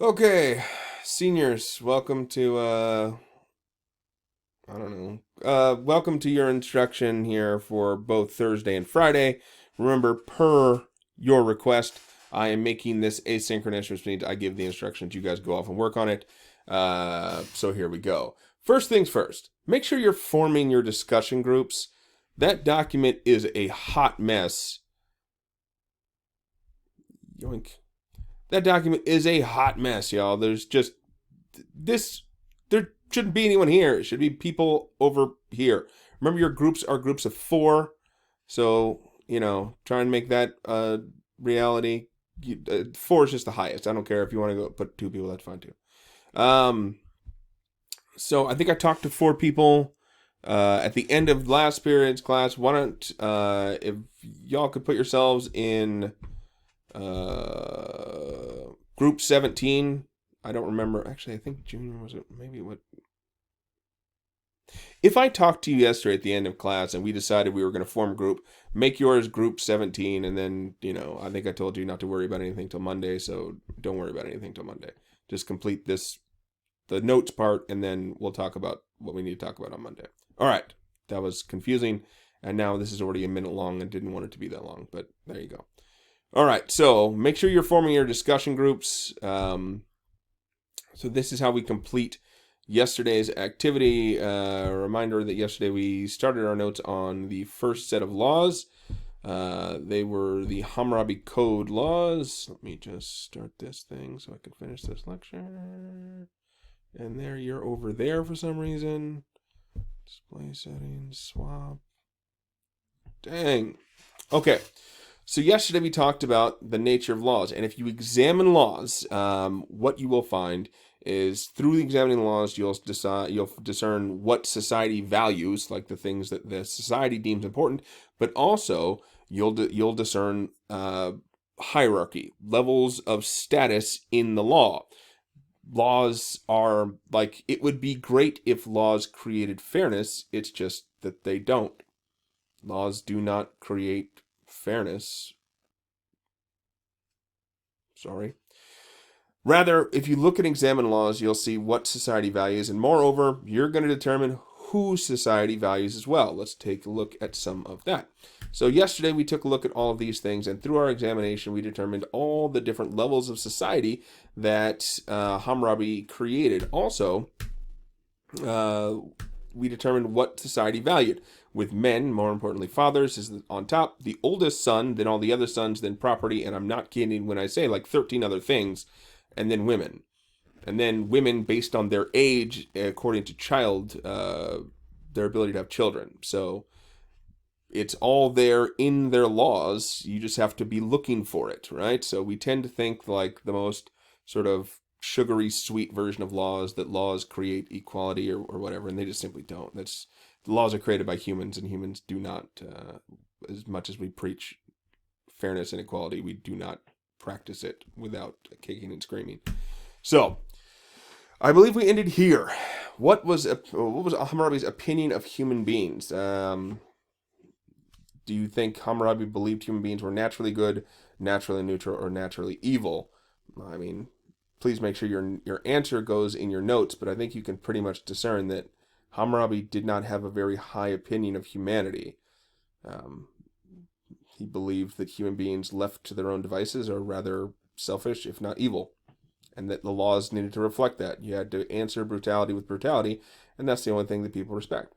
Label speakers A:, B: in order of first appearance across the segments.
A: Okay, seniors, welcome to I don't know. Welcome to your instruction here for both Thursday and Friday. Remember, per your request, I am making this asynchronous, which means I give the instructions, you guys go off and work on it. So here we go. First things first, make sure you're forming your discussion groups. That document is a hot mess. Yoink. That document is a hot mess, y'all. There's just this. There shouldn't be anyone here. It should be people over here. Remember, your groups are groups of four. So, try and make that reality. Four is just the highest. I don't care if you want to go put two people, that's fine too. Um, so I think I talked to four people at the end of last period's class. Why don't, if y'all could put yourselves in group 17. I don't remember. Actually, I think junior was it. Maybe what? If I talked to you yesterday at the end of class and we decided we were going to form a group, make yours group 17, and then, I think I told you not to worry about anything till Monday, so don't worry about anything till Monday. Just complete the notes part, and then we'll talk about what we need to talk about on Monday. All right. That was confusing, and now this is already a minute long and didn't want it to be that long, but there you go. All right, so make sure you're forming your discussion groups. So this is how we complete yesterday's activity. A reminder that yesterday we started our notes on the first set of laws. They were the Hammurabi Code laws. Let me just start this thing so I can finish this lecture. And there, you're over there for some reason. Display settings, swap. Dang. Okay. So yesterday we talked about the nature of laws, and if you examine laws, what you will find is through examining laws, you'll discern what society values, like the things that the society deems important, but also you'll discern hierarchy, levels of status in the law. Laws are like, it would be great if laws created fairness. It's just that they don't. Laws do not create fairness. Sorry. Rather, if you look and examine laws, you'll see what society values, and moreover, you're going to determine who society values as well. Let's take a look at some of that. So yesterday we took a look at all of these things, and through our examination we determined all the different levels of society that Hammurabi created. Also, we determined what society valued, with men, more importantly fathers, is on top, the oldest son, then all the other sons, then property, and I'm not kidding when I say like 13 other things, and then women. And then women based on their age, according to their ability to have children. So it's all there in their laws. You just have to be looking for it, right? So we tend to think like the most sort of sugary sweet version of laws, that laws create equality or whatever, and they just simply don't. The laws are created by humans, and humans do not, as much as we preach fairness and equality, we do not practice it without kicking and screaming. So I believe we ended here. What was Hammurabi's opinion of human beings? Do you think Hammurabi believed human beings were naturally good, naturally neutral, or naturally evil? I mean, please make sure your answer goes in your notes, but I think you can pretty much discern that Hammurabi did not have a very high opinion of humanity. He believed that human beings left to their own devices are rather selfish, if not evil, and that the laws needed to reflect that. You had to answer brutality with brutality, and that's the only thing that people respect.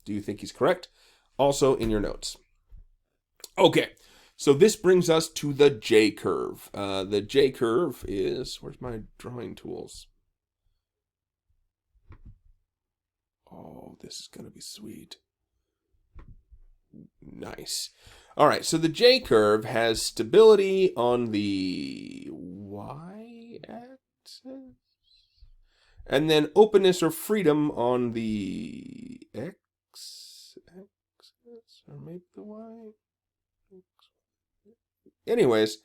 A: Do you think he's correct? Also in your notes. Okay, so this brings us to the J curve. The J curve is, where's my drawing tools? Oh, this is going to be sweet. Nice. All right, so the J curve has stability on the y-axis, and then openness or freedom on the x-axis, or maybe the y. Anyways,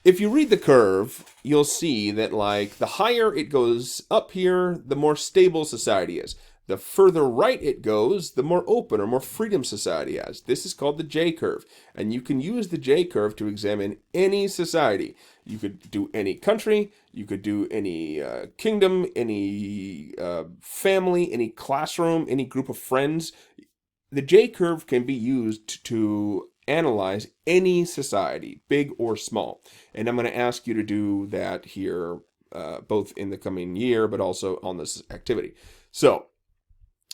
A: if you read the curve, you'll see that like the higher it goes up here, the more stable society is. The further right it goes, the more open or more freedom society has. This is called the J curve. And you can use the J curve to examine any society. You could do any country, you could do any kingdom, any family, any classroom, any group of friends. The J curve can be used to analyze any society, big or small. And I'm going to ask you to do that here, both in the coming year, but also on this activity. So,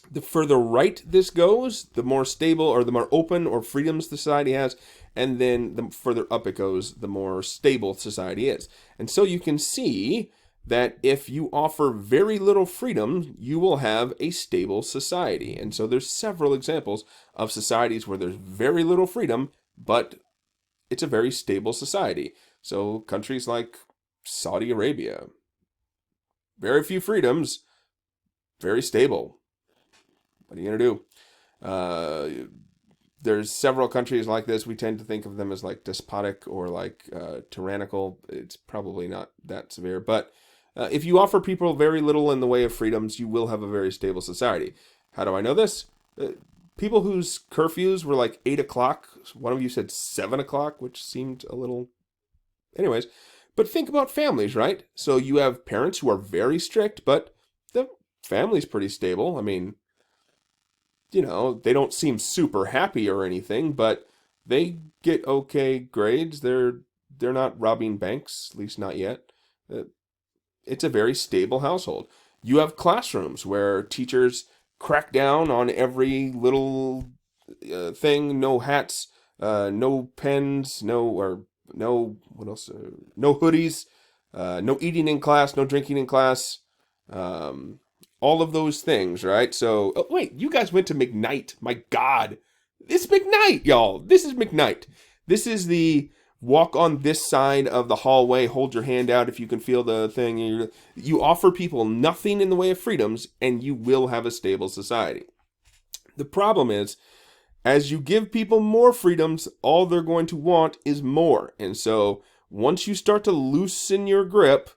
A: the further right this goes, the more stable or the more open or freedom society has, and then the further up it goes, the more stable society is. And so you can see that if you offer very little freedom, you will have a stable society. And so there's several examples of societies where there's very little freedom, but it's a very stable society. So countries like Saudi Arabia, very few freedoms, very stable. What are you going to do? There's several countries like this. We tend to think of them as like despotic or like tyrannical. It's probably not that severe. But if you offer people very little in the way of freedoms, you will have a very stable society. How do I know this? People whose curfews were like 8 o'clock. One of you said 7 o'clock, which seemed a little... Anyways, but think about families, right? So you have parents who are very strict, but the family's pretty stable. I mean... You know, they don't seem super happy or anything, but they get okay grades. They're not robbing banks, at least not yet. It's a very stable household. You have classrooms where teachers crack down on every little thing. No hats, no pens, no what else? No hoodies, no eating in class, no drinking in class. All of those things, right? So, oh, wait, you guys went to McKnight. My God. It's McKnight, y'all. This is McKnight. This is the walk on this side of the hallway, hold your hand out if you can feel the thing. You offer people nothing in the way of freedoms, and you will have a stable society. The problem is, as you give people more freedoms, all they're going to want is more. And so, once you start to loosen your grip,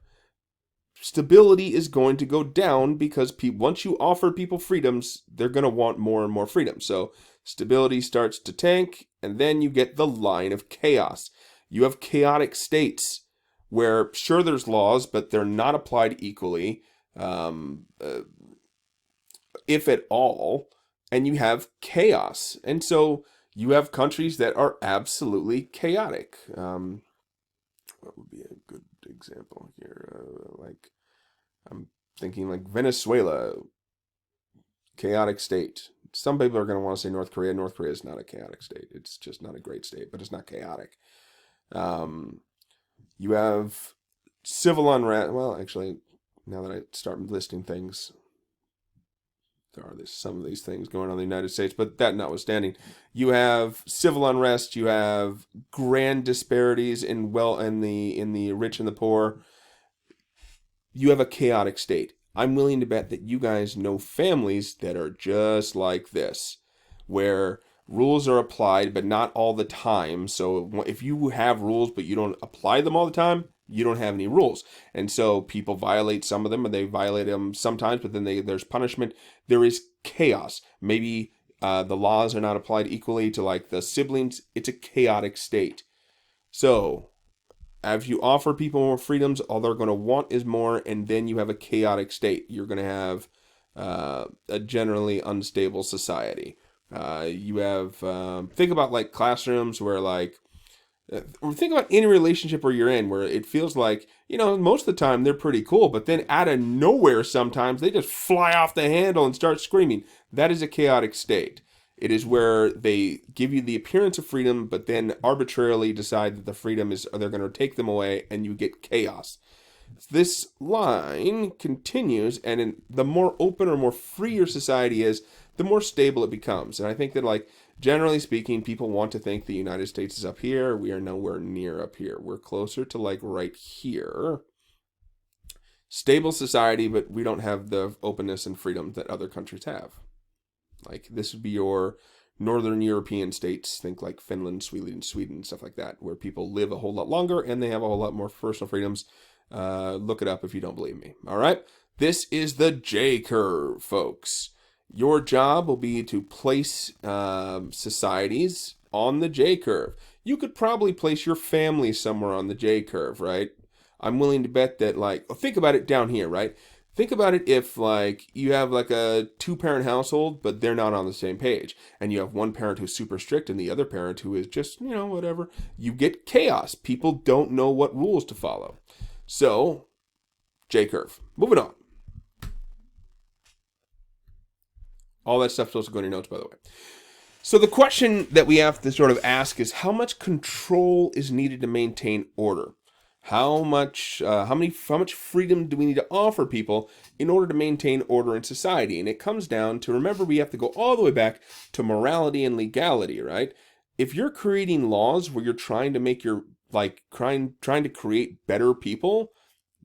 A: stability is going to go down because once you offer people freedoms, they're going to want more and more freedom. So stability starts to tank, and then you get the line of chaos. You have chaotic states where, sure, there's laws, but they're not applied equally, if at all, and you have chaos. And so you have countries that are absolutely chaotic. What would be a good example here? Like, I'm thinking like Venezuela, chaotic state. Some people are going to want to say North Korea. North Korea is not a chaotic state. It's just not a great state, but it's not chaotic. You have civil unrest. Well, actually, now that I start listing things, there are some of these things going on in the United States, but that notwithstanding, you have civil unrest, you have grand disparities in the rich and the poor. You have a chaotic state. I'm willing to bet that you guys know families that are just like this, where rules are applied, but not all the time. So if you have rules, but you don't apply them all the time, you don't have any rules. And so people violate some of them, and they violate them sometimes, but then there's punishment. There is chaos. Maybe the laws are not applied equally to like the siblings. It's a chaotic state. So as you offer people more freedoms, all they're going to want is more, and then you have a chaotic state. You're going to have a generally unstable society. You have, think about like classrooms where like, or think about any relationship where you're in where it feels like, you know, most of the time they're pretty cool, but then out of nowhere sometimes they just fly off the handle and start screaming. That is a chaotic state. It is where they give you the appearance of freedom, but then arbitrarily decide that the freedom is, or they're going to take them away, and you get chaos. This line continues, and the more open or more free your society is, the more stable it becomes. And I think that, like, generally speaking, people want to think the United States is up here. We are nowhere near up here. We're closer to, like, right here. Stable society, but we don't have the openness and freedom that other countries have. Like, this would be your Northern European states, think like Finland, Sweden, stuff like that, where people live a whole lot longer and they have a whole lot more personal freedoms. Look it up if you don't believe me. All right? This is the J curve, folks. Your job will be to place societies on the J curve. You could probably place your family somewhere on the J curve, right? I'm willing to bet that, like, think about it down here, right? Think about it if, like, you have, like, a two-parent household, but they're not on the same page. And you have one parent who's super strict and the other parent who is just, whatever. You get chaos. People don't know what rules to follow. So, J curve. Moving on. All that stuff's supposed to go in your notes, by the way. So the question that we have to sort of ask is, how much control is needed to maintain order? How much freedom do we need to offer people in order to maintain order in society? And it comes down to, remember, we have to go all the way back to morality and legality, right? If you're creating laws where you're trying to make trying to create better people,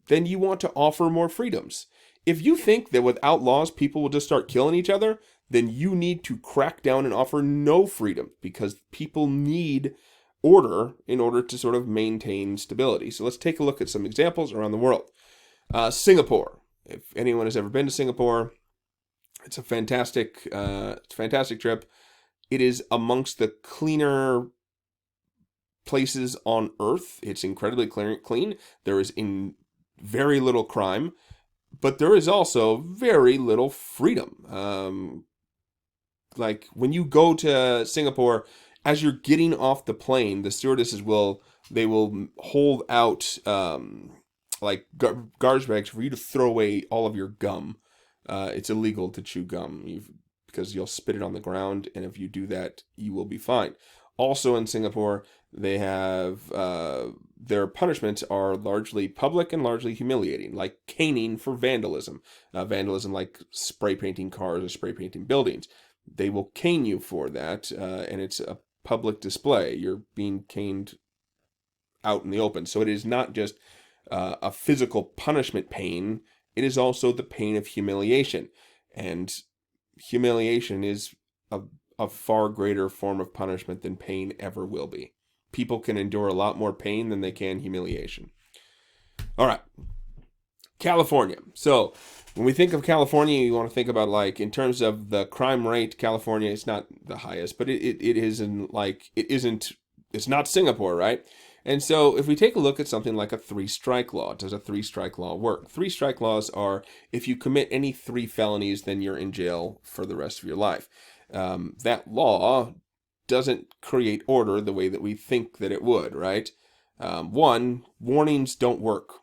A: then you want to offer more freedoms. If you think that without laws people will just start killing each other, then you need to crack down and offer no freedom, because people need order in order to sort of maintain stability. So let's take a look at some examples around the world. Singapore. If anyone has ever been to Singapore, it's a fantastic trip. It is amongst the cleaner places on Earth. It's incredibly clean. There is very little crime, but there is also very little freedom. Like when you go to Singapore, as you're getting off the plane, the stewardesses will hold out like garbage bags for you to throw away all of your gum. It's illegal to chew gum because you'll spit it on the ground, and if you do that, you will be fined. Also in Singapore, they have their punishments are largely public and largely humiliating, like caning for vandalism. Vandalism like spray painting cars or spray painting buildings. They will cane you for that, and it's a public display. You're being caned out in the open. So it is not just a physical punishment pain. It is also the pain of humiliation. And humiliation is a far greater form of punishment than pain ever will be. People can endure a lot more pain than they can humiliation. All right. California. So when we think of California, you want to think about, like, in terms of the crime rate, California is not the highest, but it's not Singapore, right? And so if we take a look at something like a 3-strike law, does a 3-strike law work? 3-strike laws are, if you commit any 3 felonies, then you're in jail for the rest of your life. That law doesn't create order the way that we think that it would, right? One, warnings don't work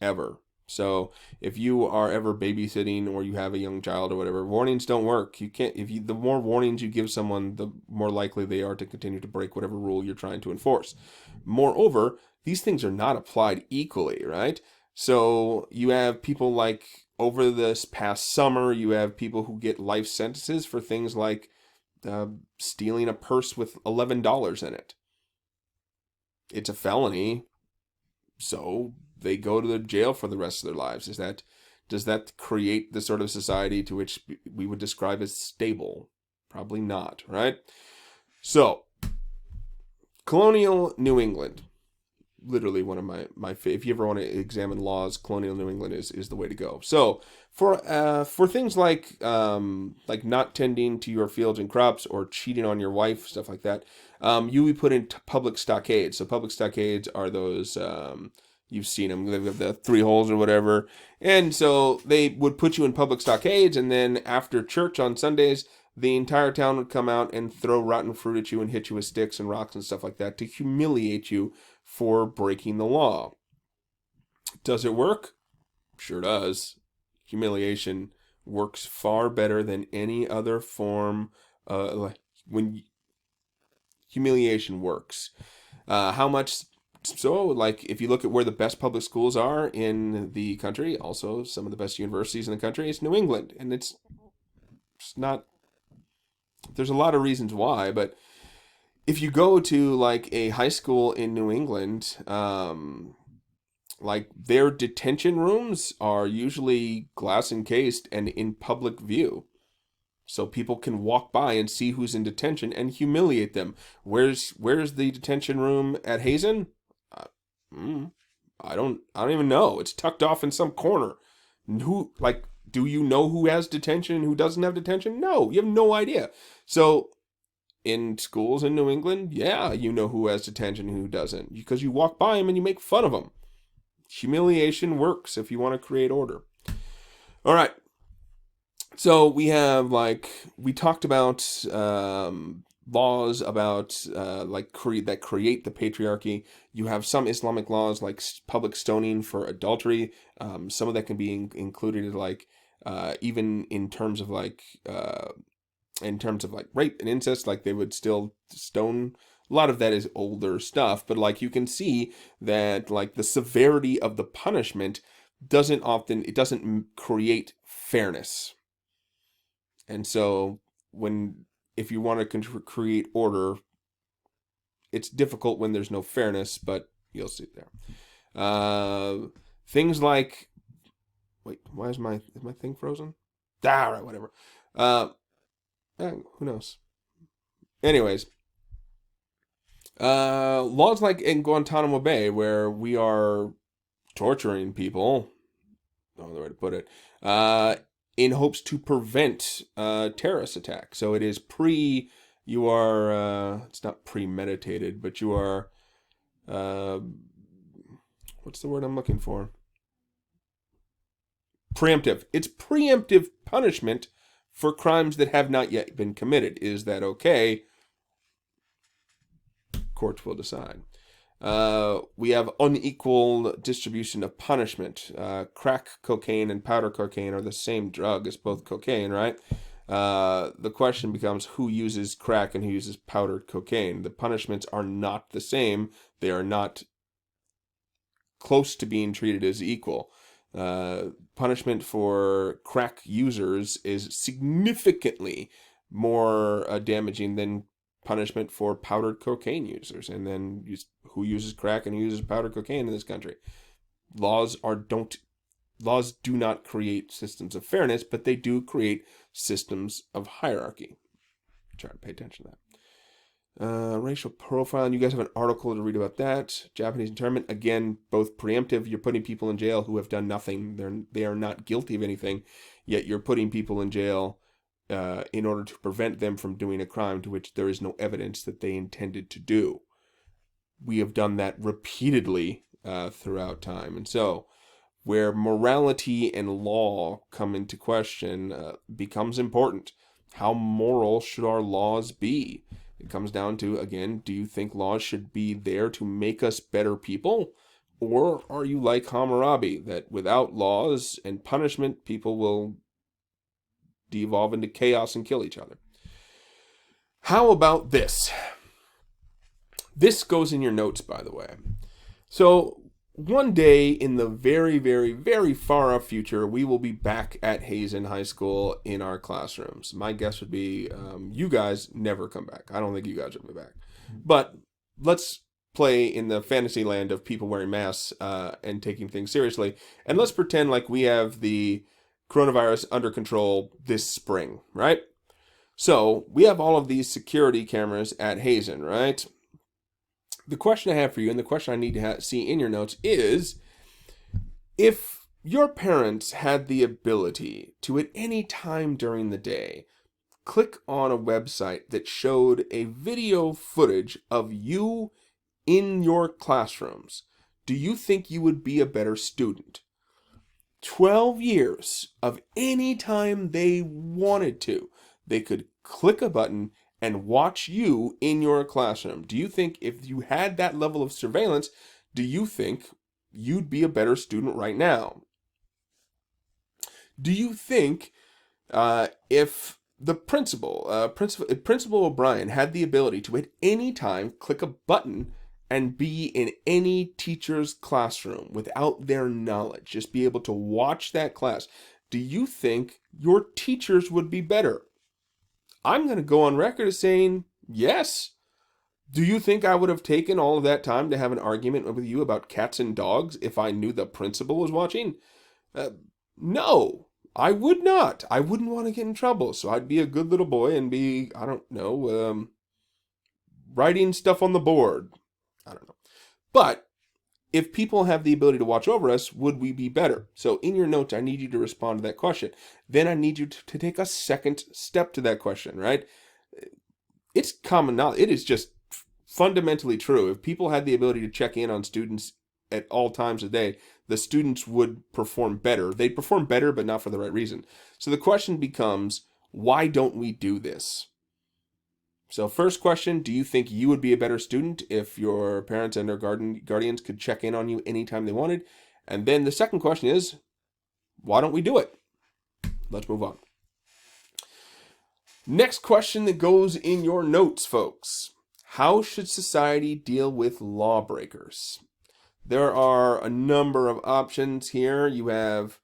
A: ever. So if you are ever babysitting or you have a young child or whatever, warnings don't work. The more warnings you give someone, the more likely they are to continue to break whatever rule you're trying to enforce. Moreover, these things are not applied equally, right? So you have people like, over this past summer, you have people who get life sentences for things like stealing a purse with $11 in it. It's a felony, so they go to the jail for the rest of their lives. Does that create the sort of society to which we would describe as stable? Probably not, right? So, colonial New England, literally one of my if you ever want to examine laws, colonial New England is the way to go. So for things like not tending to your fields and crops or cheating on your wife, stuff like that, you would put in public stockades. So public stockades are those, you've seen them, they've got the 3 holes or whatever, and so they would put you in public stockades, and then after church on Sundays, the entire town would come out and throw rotten fruit at you and hit you with sticks and rocks and stuff like that to humiliate you for breaking the law. Does it work? Sure does. Humiliation works far better than any other form. When humiliation works, how much so? Like, if you look at where the best public schools are in the country, also some of the best universities in the country, it's New England, and it's not. There's a lot of reasons why, but if you go to like a high school in New England, like their detention rooms are usually glass encased and in public view. So people can walk by and see who's in detention and humiliate them. Where's the detention room at Hazen? I don't even know. It's tucked off in some corner. Do you know who has detention and who doesn't have detention? No, you have no idea. So in schools in New England, yeah, you know who has detention and who doesn't, because you walk by them and you make fun of them. Humiliation works if you want to create order. All right. So we have, like, we talked about laws about that create the patriarchy. You have some Islamic laws like public stoning for adultery. Some of that can be included, like even in terms of like rape and incest, like they would still stone. A lot of that is older stuff, but like you can see that like the severity of the punishment doesn't create fairness. And so if you want to create order, it's difficult when there's no fairness, but you'll see there. Things like, wait, is my thing frozen? All right, whatever. Who knows? Anyways, laws like in Guantanamo Bay, where we are torturing people, no other way to put it, in hopes to prevent terrorist attack. So it is it's not premeditated, but you are, what's the word I'm looking for? Preemptive. It's preemptive punishment for crimes that have not yet been committed. Is that okay? Courts will decide. We have unequal distribution of punishment. Crack cocaine and powder cocaine are the same drug. It's both cocaine, right? The question becomes who uses crack and who uses powdered cocaine. The punishments are not the same. They are not close to being treated as equal. Punishment for crack users is significantly more damaging than punishment for powdered cocaine users. And then who uses crack and who uses powdered cocaine in this country? Laws do not create systems of fairness, but they do create systems of hierarchy. Try to pay attention to that. Racial profiling. You guys have an article to read about that. Japanese internment. Again, both preemptive. You're putting people in jail who have done nothing. They are not guilty of anything, yet you're putting people in jail in order to prevent them from doing a crime to which there is no evidence that they intended to do. We have done that repeatedly throughout time. And so, where morality and law come into question becomes important. How moral should our laws be? It comes down to, again, do you think laws should be there to make us better people? Or are you like Hammurabi, that without laws and punishment, people will devolve into chaos and kill each other? How about this? This goes in your notes, by the way. So, one day in the very, very, very far off future, we will be back at Hazen High School in our classrooms. My guess would be you guys never come back. I don't think you guys will be back. But let's play in the fantasy land of people wearing masks and taking things seriously. And let's pretend like we have the coronavirus under control this spring, right? So we have all of these security cameras at Hazen, right? The question I have for you, and the question I need to see in your notes is, if your parents had the ability to at any time during the day click on a website that showed a video footage of you in your classrooms, do you think you would be a better student? 12 years of any time they wanted to, they could click a button and watch you in your classroom. Do you think if you had that level of surveillance, do you think you'd be a better student right now? Do you think if the Principal O'Brien had the ability to at any time click a button and be in any teacher's classroom without their knowledge, just be able to watch that class, do you think your teachers would be better? I'm going to go on record as saying yes. Do you think I would have taken all of that time to have an argument with you about cats and dogs if I knew the principal was watching? No, I would not. I wouldn't want to get in trouble, so I'd be a good little boy and be, I don't know, writing stuff on the board. I don't know. But if people have the ability to watch over us, would we be better? So in your notes, I need you to respond to that question. Then I need you to take a second step to that question, right? It's common knowledge. It is just fundamentally true. If people had the ability to check in on students at all times of the day, the students would perform better. They'd perform better, but not for the right reason. So the question becomes, why don't we do this? So first question, do you think you would be a better student if your parents and their guardians could check in on you anytime they wanted? And then the second question is, why don't we do it? Let's move on. Next question that goes in your notes, folks. How should society deal with lawbreakers? There are a number of options here. You have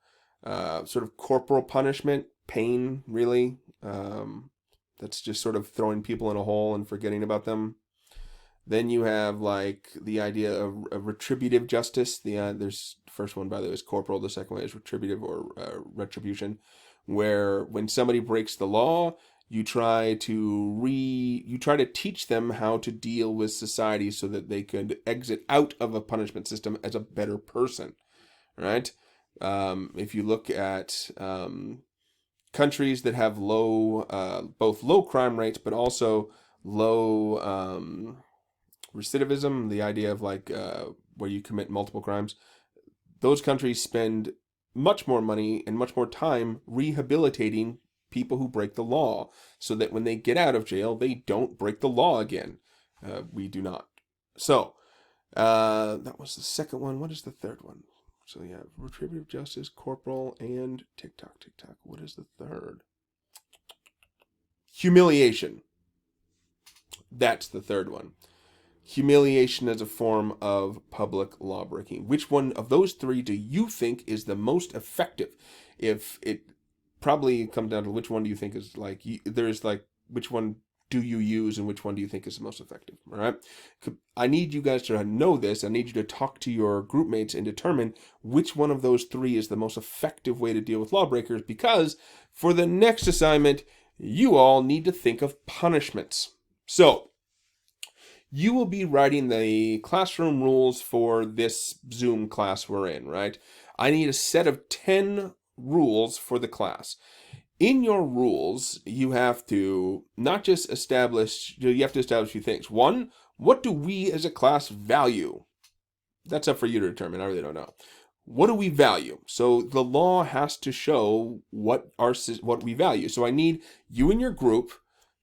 A: sort of corporal punishment, pain, really. That's just sort of throwing people in a hole and forgetting about them. Then you have like the idea of retributive justice. There's first one, by the way, is corporal. The second one is retributive or retribution, where when somebody breaks the law, you try to teach them how to deal with society so that they could exit out of a punishment system as a better person, right? If you look at countries that have both low crime rates, but also low recidivism, the idea of like where you commit multiple crimes, those countries spend much more money and much more time rehabilitating people who break the law so that when they get out of jail, they don't break the law again. We do not. So that was the second one. What is the third one? So yeah, retributive justice, corporal, and TikTok. What is the third? Humiliation. That's the third one. Humiliation as a form of public lawbreaking. Which one of those three do you think is the most effective? If it probably comes down to which one do you think is like, there's like, which one do you use and which one do you think is the most effective? All right. I need you guys to know this. I need you to talk to your group mates and determine which one of those three is the most effective way to deal with lawbreakers, because for the next assignment, you all need to think of punishments. So you will be writing the classroom rules for this Zoom class we're in, right? I need a set of 10 rules for the class. In your rules, you have to not just establish, you have to establish a few things. One, what do we as a class value? That's up for you to determine. I really don't know. What do we value? So the law has to show what we value. So I need you and your group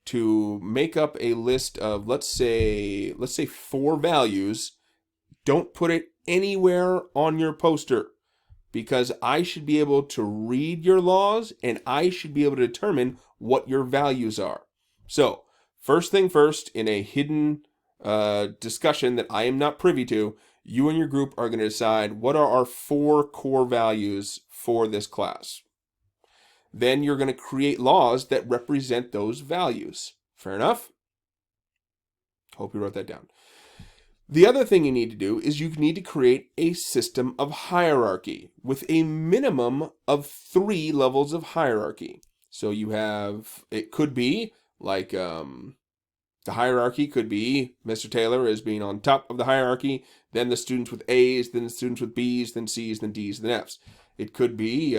A: to make up a list of, let's say 4 values. Don't put it anywhere on your poster, because I should be able to read your laws and I should be able to determine what your values are. So first thing first, in a hidden discussion that I am not privy to, you and your group are going to decide what are our 4 core values for this class. Then you're going to create laws that represent those values. Fair enough? Hope you wrote that down. The other thing you need to do is you need to create a system of hierarchy with a minimum of 3 levels of hierarchy. So you have, it could be like the hierarchy could be Mr. Taylor as being on top of the hierarchy, then the students with A's, then the students with B's, then C's, then D's, then F's. It could be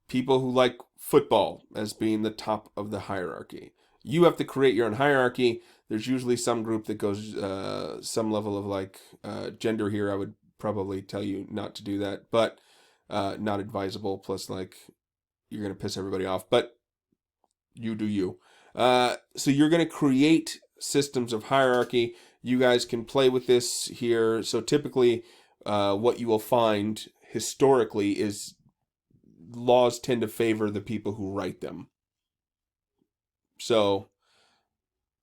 A: people who like football as being the top of the hierarchy. You have to create your own hierarchy. There's usually some group that goes some level of like gender here. I would probably tell you not to do that, but not advisable. Plus, like, you're going to piss everybody off, but you do you. So you're going to create systems of hierarchy. You guys can play with this here. So typically what you will find historically is laws tend to favor the people who write them. So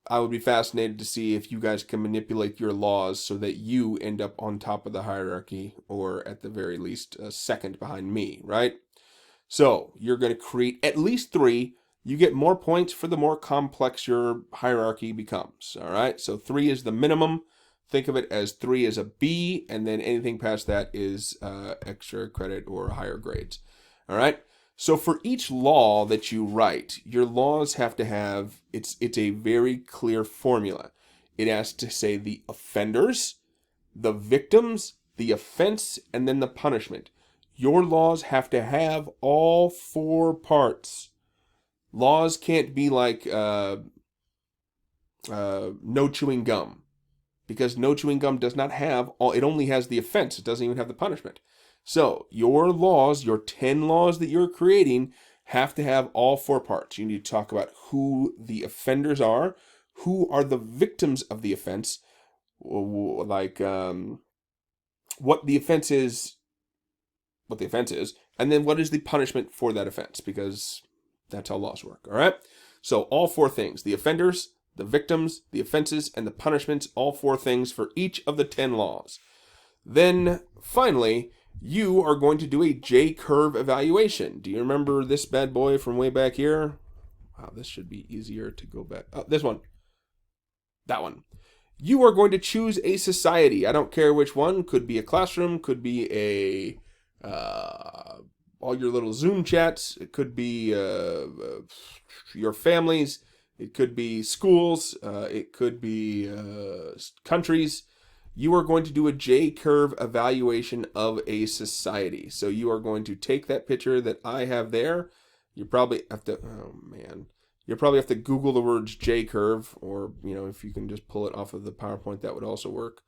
A: I would be fascinated to see if you guys can manipulate your laws so that you end up on top of the hierarchy, or at the very least second behind me, right? So you're going to create at least 3. You get more points for the more complex your hierarchy becomes, all right? So 3 is the minimum. Think of it as 3 as a B, and then anything past that is extra credit or higher grades. All right. So for each law that you write, your laws have to have, it's a very clear formula. It has to say the offenders, the victims, the offense, and then the punishment. Your laws have to have all four parts. Laws can't be like no chewing gum, because no chewing gum does not have all, it only has the offense. It doesn't even have the punishment. So your laws, your 10 laws that you're creating, have to have all four parts. You need to talk about who the offenders are, who are the victims of the offense, like what the offense is, and then what is the punishment for that offense, because that's how laws work. All right. So all four things: the offenders, the victims, the offenses, and the punishments. All four things for each of the 10 laws. Then finally, you are going to do a J-curve evaluation. Do you remember this bad boy from way back here? Wow, this should be easier to go back. Oh, this one. That one. You are going to choose a society. I don't care which one. Could be a classroom. Could be a all your little Zoom chats. It could be your families. It could be schools. It could be countries. You are going to do a J-curve evaluation of a society. So you are going to take that picture that I have there. You probably have to, oh man, you probably have to Google the words J-curve, or, you know, if you can just pull it off of the PowerPoint, that would also work.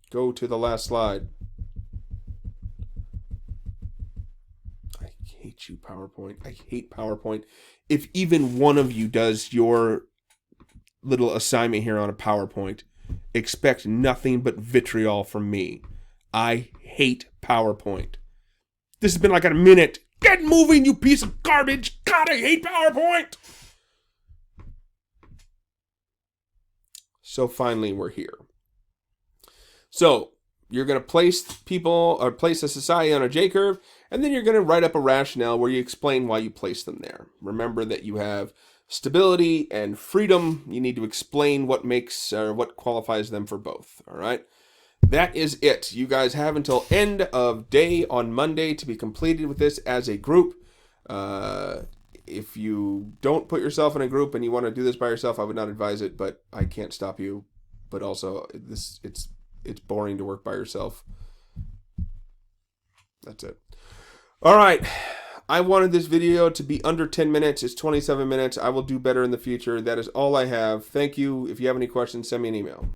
A: Go to the last slide. I hate you, PowerPoint. I hate PowerPoint. If even one of you does your little assignment here on a PowerPoint, expect nothing but vitriol from me. I hate PowerPoint. This has been like a minute. Get moving, you piece of garbage. God, I hate PowerPoint. So finally, we're here. So you're going to place people, or place a society on a J-curve, and then you're going to write up a rationale where you explain why you place them there. Remember that you have stability and freedom. You need to explain what makes, or what qualifies them for both. All right. That is it. You guys have until end of day on Monday to be completed with this as a group. If you don't put yourself in a group and you want to do this by yourself, I would not advise it, but I can't stop you. But also, it's boring to work by yourself. That's it. All right. I wanted this video to be under 10 minutes. It's 27 minutes. I will do better in the future. That is all I have. Thank you. If you have any questions, send me an email.